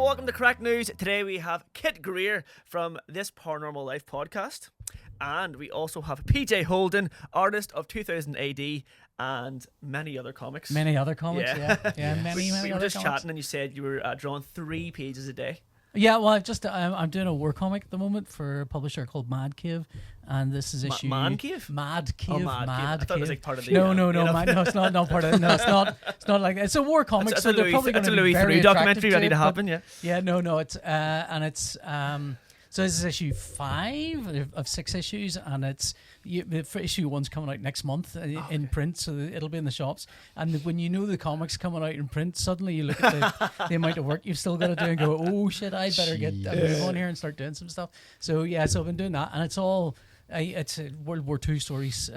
welcome to Craic News. Today we have Kit Grier from This Paranormal Life podcast. And we also have PJ Holden, artist of 2000 AD and many other comics. Many other comics, yeah. Many we were other just comics. chatting and you said you were drawing 3 pages a day. Yeah, well, I'm doing a war comic at the moment for a publisher called Mad Cave, and this is issue Man Cave? Mad Cave. Oh, Mad Cave. I thought it was like part of the No, it's not part of it. No, it's not like it's a war comic. That's so they're probably going a to be Louis very III documentary attractive ready to it, happen. but- Yeah. Yeah, it's and it's so this is issue 5 of 6 issues, and issue 1's coming out next month in print, so it'll be in the shops. And when you know the comic's coming out in print, suddenly you look at the amount of work you've still got to do and go, oh shit, I better get a move on here and start doing some stuff. So yeah, so I've been doing that, and it's all. It's World War II stories.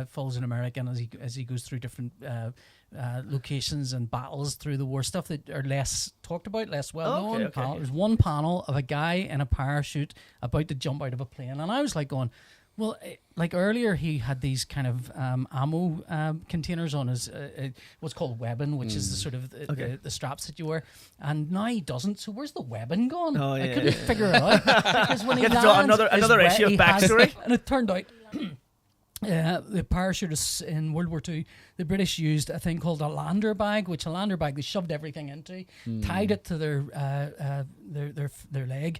Follows an American as he goes through different locations and battles through the war, stuff that are less talked about, less well known. Okay. There's one panel of a guy in a parachute about to jump out of a plane, and I was like going, well, like earlier he had these kind of ammo containers on his what's called webbing, which is the sort of the straps that you wear, and now he doesn't. So where's the webbing gone? I couldn't figure it out because when he You have to draw another issue of backstory. And it turned out. The parachutists in World War II, the British used a thing called a lander bag, which they shoved everything into, tied it to their leg,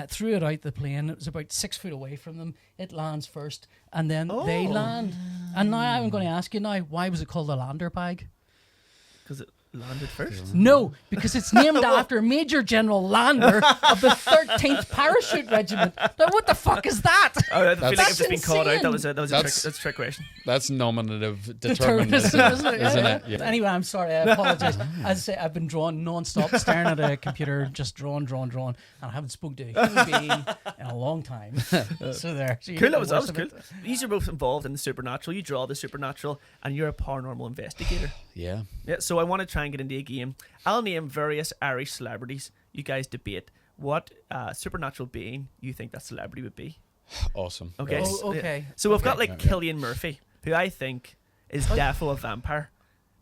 threw it out the plane. It was about 6 foot away from them. It lands first, and then they land. And now I'm going to ask you why was it called a lander bag? Because it landed first? No, because it's named after Major General Lander of the 13th Parachute Regiment. Now, what the fuck is that? I feel like I've That's just been called out. insane. That's a trick question. That's nominative Determinism, determinism, isn't it? Yeah. Anyway, I'm sorry. I apologize. As I say, I've been drawing non-stop, staring at a computer, just drawing, and I haven't spoken to a human being in a long time. So there. So Cool, that was cool. These are both involved in the supernatural. You draw the supernatural, and you're a paranormal investigator. Yeah. Yeah, so I want to try and get into a game. I'll name various Irish celebrities. You guys debate what supernatural being you think that celebrity would be. Awesome. Okay. Okay. So we've got like Cillian Murphy, who I think is defo a vampire.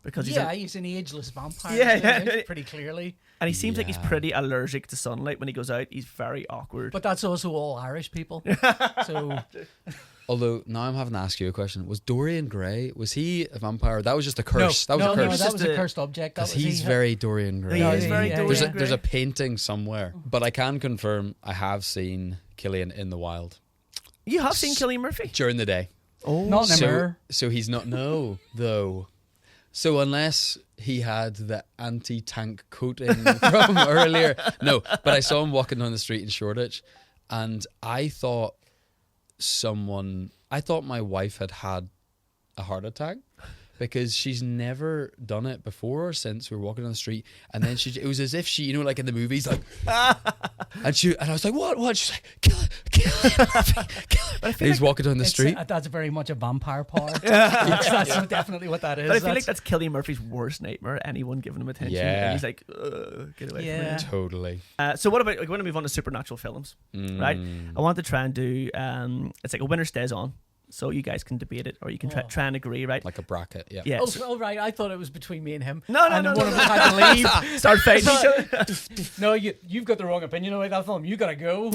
Because he's an ageless vampire. Yeah. Pretty clearly. And he seems like he's pretty allergic to sunlight when he goes out. He's very awkward. But that's also all Irish people. So... Although now I'm having to ask you a question: was Dorian Gray? Was he a vampire? That was just a curse. That was a curse. that was a cursed object. Because he's very Dorian Gray. He is very Dorian Gray. There's a painting somewhere, but I can confirm I have seen Cillian in the wild. You have seen Cillian Murphy during the day. Oh, not in a mirror. So he's not though. So unless he had the anti-tank coating from earlier, no. But I saw him walking down the street in Shoreditch, and I thought my wife had a heart attack because she's never done it before or since. We were walking on the street, and then it was as if she, like in the movies, like, and I was like, what? She's like, kill it. And he's walking down the street. That's very much a vampire power. That's definitely what that is. But I feel like that's Cillian Murphy's worst nightmare. Anyone giving him attention. Yeah. And he's like, get away from me. Totally. So what about, I want to move on to supernatural films, right? I want to try and do, it's like a winner stays on. So you guys can debate it, or you can try and agree, right? Like a bracket, yeah. Yeah. Oh, right. I thought it was between me and him. No. One of us had to leave. Start fighting each other. No, you've got the wrong opinion about that film. You gotta go.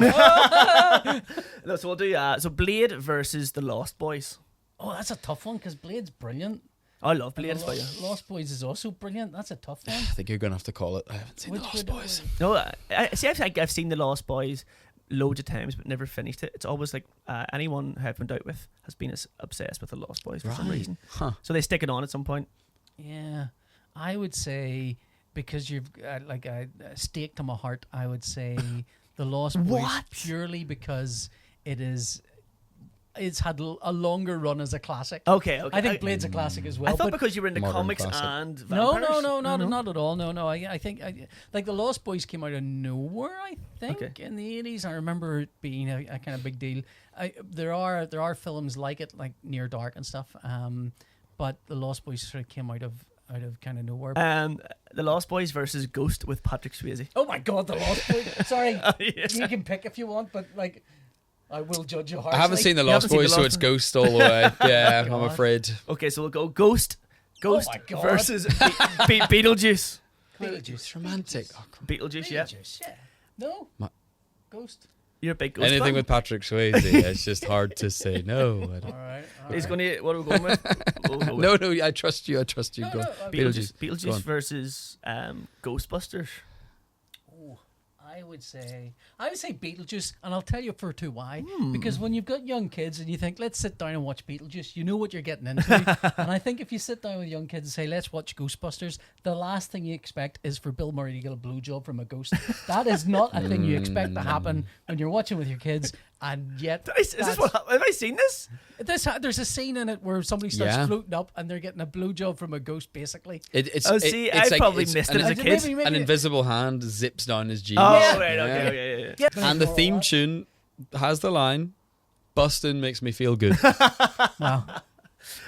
No, so we'll do so Blade versus the Lost Boys. Oh, that's a tough one because Blade's brilliant. I love Blade. Lost Boys is also brilliant. That's a tough one. I think you're gonna have to call it. I haven't seen the Lost Boys. No, I've seen the Lost Boys loads of times, but never finished it. It's always like anyone who I've been out with has been as obsessed with the Lost Boys for some reason. Huh. So they stick it on at some point. Yeah, I would say because you've like a stake to my heart. I would say the Lost Boys purely because it's had a longer run as a classic. Okay. I think Blade's a classic as well. I thought because you were into comics classic. and vampires. No, not at all. No. I think like the Lost Boys came out of nowhere. I think in the 80s. I remember it being a kind of big deal. There are films like it, like Near Dark and stuff. But the Lost Boys sort of came out of kind of nowhere. The Lost Boys versus Ghost with Patrick Swayze. Oh my God, the Lost Boys. Sorry, Yes. You can pick if you want, but like. I will judge you harshly. I haven't seen the Lost Boys, so it's Ghost all the way. Yeah, I'm afraid. Okay, so we'll go Ghost Oh my God. versus Beetlejuice. Beetlejuice. It's romantic. Beetlejuice. Oh, come Beetlejuice, yeah. Beetlejuice, yeah. No. Ghost. You're a big Ghost Anything fan? with Patrick Swayze, it's just hard to say no. I don't. All right. He's going to. What are we going with? We'll go with No, I trust you. I trust you. No, Go. no, Beetlejuice. Go Beetlejuice on. versus Ghostbusters. I would say Beetlejuice, and I'll tell you for two why. Because when you've got young kids and you think, let's sit down and watch Beetlejuice, you know what you're getting into. And I think if you sit down with young kids and say, let's watch Ghostbusters, the last thing you expect is for Bill Murray to get a blowjob from a ghost. That is not a thing you expect to happen when you're watching with your kids. And yet, Is this what? Have I seen this? there's a scene in it where somebody starts Yeah. floating up and they're getting a blowjob from a ghost, basically. It's I probably missed it as a kid. Maybe- An invisible hand zips down his jeans. Oh, Yeah. right, okay, yeah. Yeah. And the theme tune has the line, "Bustin' makes me feel good." Wow.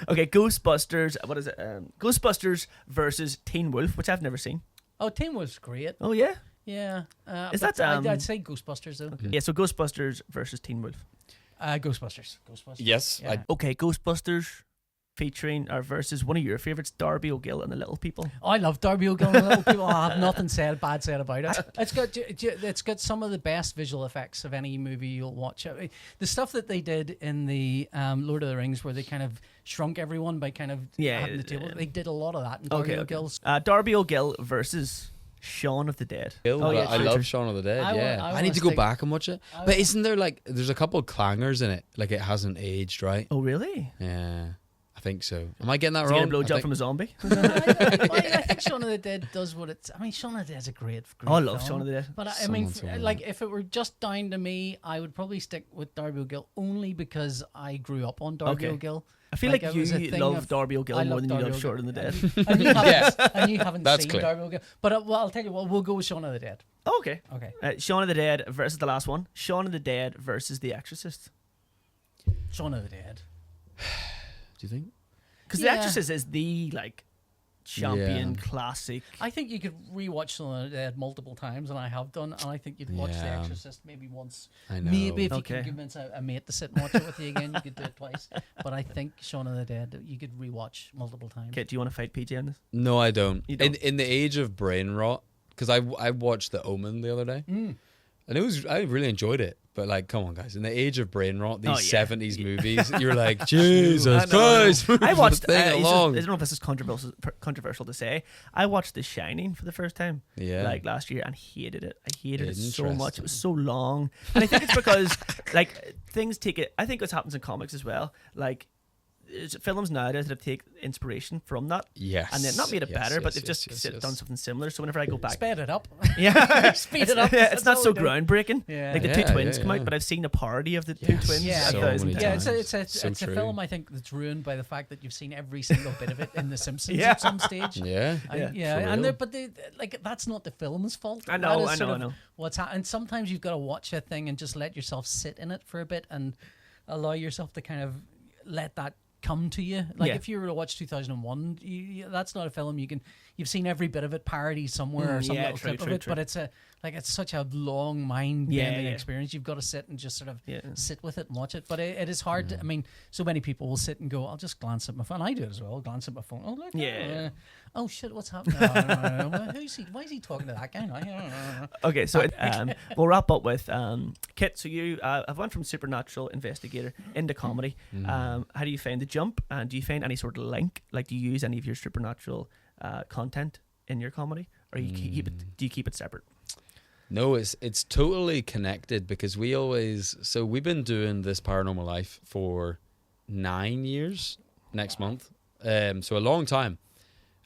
Okay, Ghostbusters. What is it? Ghostbusters versus Teen Wolf, which I've never seen. Oh, Teen was great. Oh yeah. Yeah. Is but that, I'd say Ghostbusters though. Yeah. So Ghostbusters versus Teen Wolf. Ghostbusters. Yes, Yeah. Okay, Ghostbusters featuring or versus one of your favorites, Darby O'Gill and the Little People. Oh, I love Darby O'Gill and the Little People. I have nothing bad said about it. It's got some of the best visual effects of any movie you'll watch. I mean, the stuff that they did in the Lord of the Rings, where they kind of shrunk everyone by kind of having the table. They did a lot of that in Darby O'Gill's. Darby O'Gill versus Shaun of the Dead. I true. love Shaun of the Dead. I I need wanna to go stick- back and watch it. But isn't there there's a couple of clangers in it? Like it hasn't aged, right? Oh really? Yeah, I think so. Am I getting that Does he wrong? get a I blowjob think- from a zombie? I think Shaun of the Dead does what it's. I mean, Shaun of the Dead's a great Oh, I love film. Shaun of the Dead. But I Someone mean, told me like that. if it were just down to me, I would probably stick with Darby O'Gill only because I grew up on Darby Okay. O'Gill. I feel like it you was a thing love of- Darby O'Gill I more love than Darby you love O'Gill. Shaun of the Dead. And you haven't, and you haven't That's seen clear. Darby O'Gill. But I'll tell you what, we'll go with Shaun of the Dead. Oh, okay. Okay. Shaun of the Dead versus the last one. Shaun of the Dead versus The Exorcist. Shaun of the Dead. Do you think? Because Yeah. The Exorcist is the champion Yeah. classic. I think you could rewatch Shaun of the Dead multiple times, and I have done. And I think you'd watch The Yeah. Exorcist maybe once. I know. Maybe if you Okay. could convince a mate to sit and watch it with you again, you could do it twice. But I think Shaun of the Dead you could rewatch multiple times. Kit, do you want to fight PJ on this? No, I don't. You don't? In the age of brain rot, because I watched The Omen the other day, and I really enjoyed it. But like, come on, guys! In the age of brain rot, these 70s movies, you're like, Jesus Christ! I watched. thing I along. don't know if this is controversial to say. I watched The Shining for the first time, Yeah. like last year, and hated it. I hated it so much. Interesting. It was so long, and I think it's because like things take it. I think what happens in comics as well. Like films nowadays that take inspiration from that. Yes. And then not made it Yes, better, yes, but they've yes, just yes, yes. done something similar. So whenever I go back, Sped it up. yeah, Speed it up. It's That's not all so we do. groundbreaking. Yeah. Like the Yeah, two twins yeah, come out, yeah. but I've seen a parody of the two Yes. twins Yeah. a So thousand many times. Yeah, times. it's So a true. film I think that's ruined by the fact that you've seen every single bit of it in The Simpsons Yeah. at some stage. Yeah. Yeah, for and real. but like that's not the film's fault. I know, That is I know, sort I of know. What's and sometimes you've got to watch a thing and just let yourself sit in it for a bit and allow yourself to kind of let that come to you. Like Yeah. if you were to watch 2001, that's not a film you've seen every bit of it parody somewhere or some yeah, little true, clip true, of it, true. but it's such a long mind bending Yeah. experience. You've got to sit and just sort of Yeah. sit with it and watch it. But it is hard. To, I mean, so many people will sit and go, "I'll just glance at my phone." I do it as well. Glance at my phone. Oh look. Yeah. Oh shit! What's happening? Who's he? Why is he talking to that guy? Okay, so we'll wrap up with Kit. So you have went from supernatural investigator into comedy. How do you find the jump? And do you find any sort of link? Like, do you use any of your supernatural content in your comedy, or you keep it? Do you keep it separate? No, it's totally connected because we've been doing this Paranormal Life for 9 years next month. So a long time.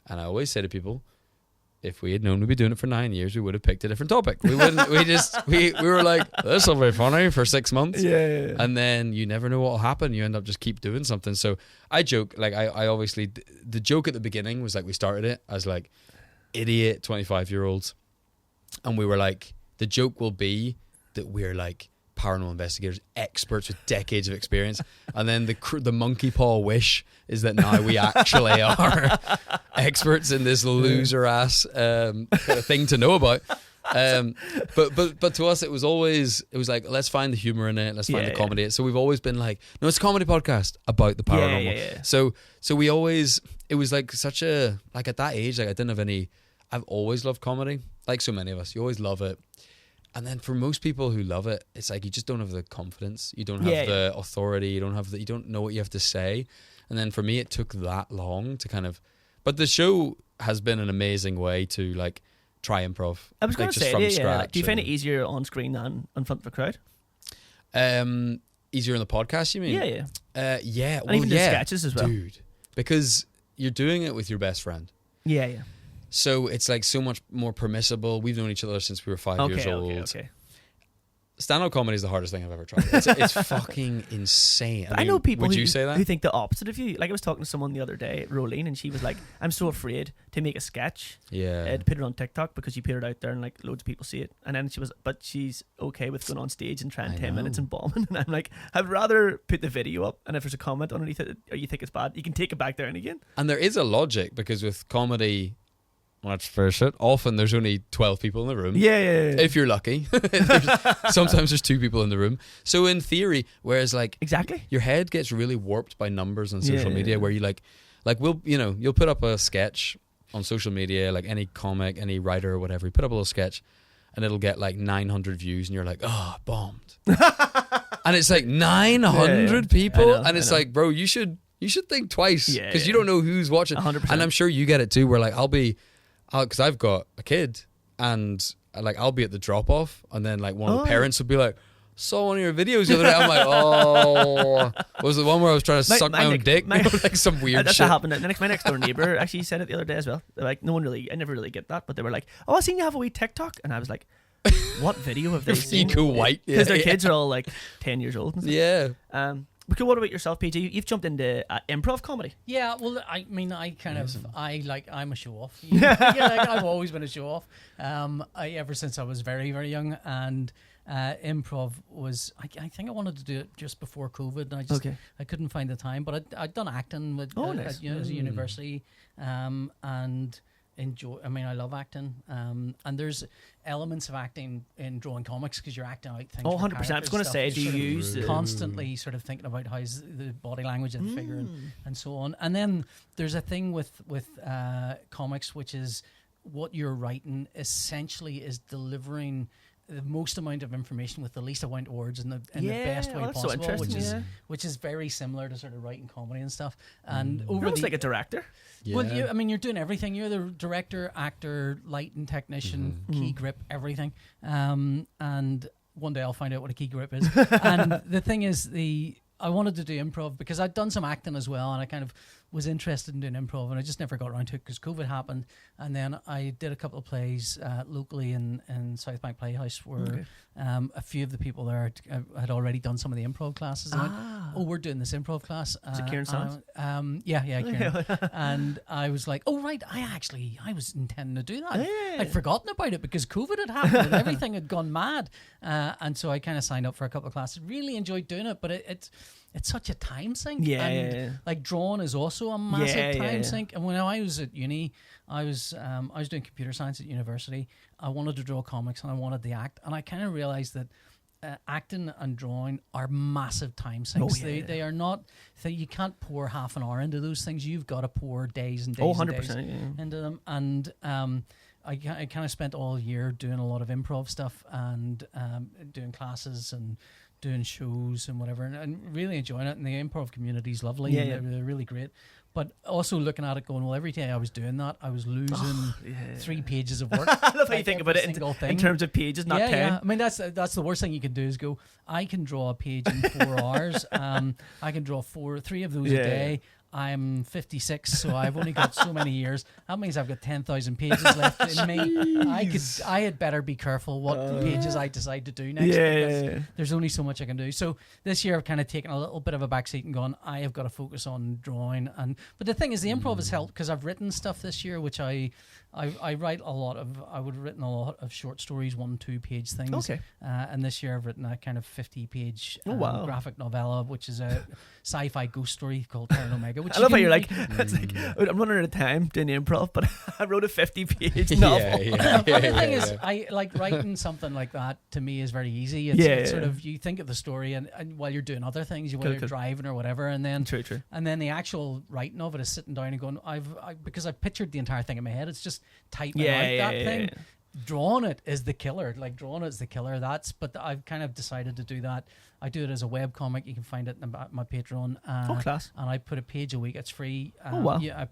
And I always say to people, if we had known we'd be doing it for 9 years, we would have picked a different topic. We wouldn't. we were like, this will be funny for 6 months. Yeah. And then you never know what will happen. You end up just keep doing something. So I joke, like I obviously, the joke at the beginning was like we started it as like idiot 25-year-olds. And we were like, the joke will be that we're like paranormal investigators, experts with decades of experience. And then the monkey paw wish is that now we actually are experts in this loser ass kind of thing to know about. But to us it was like, let's find the humor in it, let's find the comedy. So we've always been like, no, it's a comedy podcast about the paranormal. Yeah. So we always, it was like such a, like at that age, like I didn't have any, I've always loved comedy, like so many of us. You always love it. And then for most people who love it, it's like you just don't have the confidence. You don't have the authority. You don't know what you have to say. And then for me, it took that long to kind of... But the show has been an amazing way to like try improv. I was going like, to just say, from yeah, scratch. do you find it easier on screen than in front of a crowd? Easier in the podcast, you mean? Yeah. Yeah. And even the sketches as well. Dude. Because you're doing it with your best friend. Yeah. So it's like so much more permissible. We've known each other since we were 5 years old. Okay. Stand-up comedy is the hardest thing I've ever tried. It's fucking insane. I know people would you say that? who think the opposite of you. Like I was talking to someone the other day, Rolene, and she was like, I'm so afraid to make a sketch Yeah. to put it on TikTok because you put it out there and like loads of people see it. And then but she's okay with going on stage and trying 10 minutes and bombing. And I'm like, I'd rather put the video up, and if there's a comment underneath it or you think it's bad, you can take it back down again. And there is a logic, because with comedy, let's face it, often there's only 12 people in the room. Yeah. If you're lucky. Sometimes there's 2 people in the room. So in theory, whereas like Exactly. your head gets really warped by numbers on social media, Yeah. where you like you'll put up a sketch on social media, like any comic, any writer or whatever, you put up a little sketch and it'll get like 900 views and you're like, oh, bombed. And it's like 900 people. I know. Like, bro, you should think twice, because you don't know who's watching. 100%. And I'm sure you get it too, where like because I've got a kid, and like I'll be at the drop off, and then like one of the parents will be like, saw one of your videos the other day. I'm like, oh, was the one where I was trying to suck my own dick? Like some weird that's shit. what happened. My next door neighbor actually said it the other day as well. They're like, I never really get that, but they were like, oh, I seen you have a wee TikTok, and I was like, what video have they seen? Eco white, because their kids are all like 10 years old. And stuff. Yeah. Because what about yourself, PJ? You've jumped into improv comedy. Yeah, well, I mean, I'm a show off. Like, I've always been a show off. Ever since I was very, very young, and improv was. I think I wanted to do it just before COVID, and I couldn't find the time. But I'd done acting with nice. as a university, and enjoy. I mean, I love acting, and there's elements of acting in drawing comics, because you're acting out things. 100%. I was going to say, do you use constantly sort of thinking about how's the body language of the figure and so on. And then there's a thing with comics, which is what you're writing essentially is delivering the most amount of information with the least amount of words in the best way that's possible, so which is very similar to sort of writing comedy and stuff. And almost like a director. Well, you're doing everything. You're the director, actor, lighting technician, key grip, everything. And one day I'll find out what a key grip is. And the thing is, I wanted to do improv because I'd done some acting as well, and I kind of was interested in doing improv, and I just never got around to it because COVID happened. And then I did a couple of plays locally in South Bank Playhouse, where a few of the people there had already done some of the improv classes. And went, we're doing this improv class. Is it Kieran Sands? Yeah, Kieran. And I was like, oh right, I was intending to do that. I'd forgotten about it because COVID had happened and everything had gone mad. And so I kind of signed up for a couple of classes. Really enjoyed doing it, but it's such a time sink. Like drawing is also a massive time sink. And when I was at uni, I was doing computer science at university. I wanted to draw comics and I wanted to act, and I kind of realized that acting and drawing are massive time sinks. They are not. You can't pour half an hour into those things. You've got to pour days and days and days into them. And I kind of spent all year doing a lot of improv stuff and doing classes and doing shows and whatever, and really enjoying it. And the improv community is lovely. They're really great. But also looking at it going, well, every day I was doing that, I was losing 3 pages of work. I love how you think about it in terms of pages, not 10. Yeah. I mean, that's the worst thing you can do is go, I can draw a page in 4 hours. I can draw 3 of those a day. I'm 56, so I've only got so many years. That means I've got 10,000 pages left in me. I had better be careful what pages I decide to do next, because there's only so much I can do. So this year I've kind of taken a little bit of a backseat and gone, I have got to focus on drawing. But the thing is, the improv has helped because I've written stuff this year, which I write a lot of. I would have written a lot of short stories, 1-2 page things. Okay. And this year I've written a kind of 50-page graphic novella, which is a sci-fi ghost story called Paranormal. I love how you're like, it's like, I'm running out of time doing improv, but I wrote a 50-page novel. The thing is, I like writing something like that. To me, is very easy. It's sort of, you think of the story, and while you're doing other things, while you're driving or whatever, and then True. and then the actual writing of it is sitting down and going, because I've pictured the entire thing in my head. It's just typing out that thing. Drawing it is the killer. Like drawing it is the killer. But I've kind of decided to do that. I do it as a web comic. You can find it on my Patreon. Class. And I put a page a week. It's free. Wow. Yeah,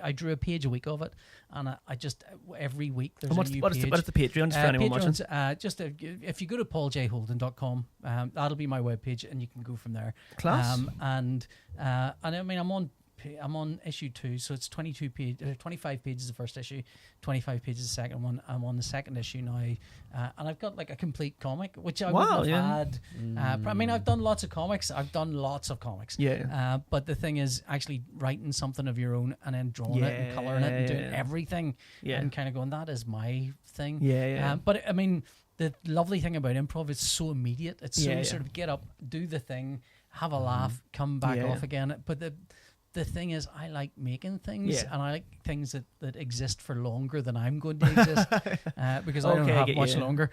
I drew a page a week of it, and I just every week there's a new what page. What is the Patreon just for anyone watching? If you go to pauljholden.com, that'll be my webpage, and you can go from there. Class. And I mean, I'm on issue 2, so it's 25 pages the first issue, 25 pages the second one. I'm on the second issue now, and I've got like a complete comic, which I wouldn't have had. I mean, I've done lots of comics. Yeah. But the thing is actually writing something of your own and then drawing it and colouring it and doing everything and kind of going, that is my thing. But I mean, the lovely thing about improv is so immediate. It's so sort of get up, do the thing, have a laugh, come back off again. But the thing is, I like making things, and I like things that exist for longer than I'm going to exist, because I don't have much longer.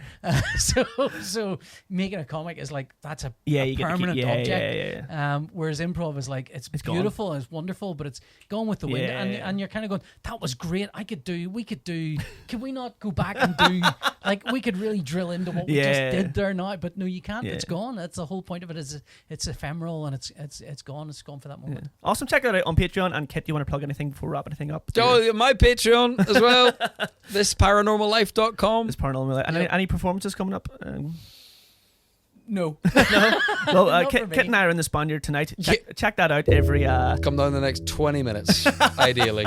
So making a comic is like, that's a permanent object. Whereas improv is like, it's beautiful, gone. It's wonderful, but it's gone with the wind, and you're kind of going, that was great. We could do. Can we not go back and do like we could really drill into what we just did there now? But no, you can't. It's gone. That's the whole point of it. Is it's ephemeral and it's gone. It's gone for that moment. Awesome. Check it out on Patreon. And Kit, do you want to plug anything before we wrap anything up? Oh, my Patreon as well. This paranormallife.com. This paranormal life. And any performances coming up? No. Well, Kit and I are in the Spaniard tonight. Check that out every. Come down the next 20 minutes, ideally.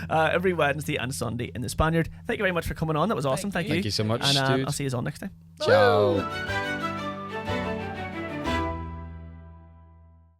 Every Wednesday and Sunday in the Spaniard. Thank you very much for coming on. That was awesome. Thank you. Thank you so much. And I'll see you on next time. Ciao.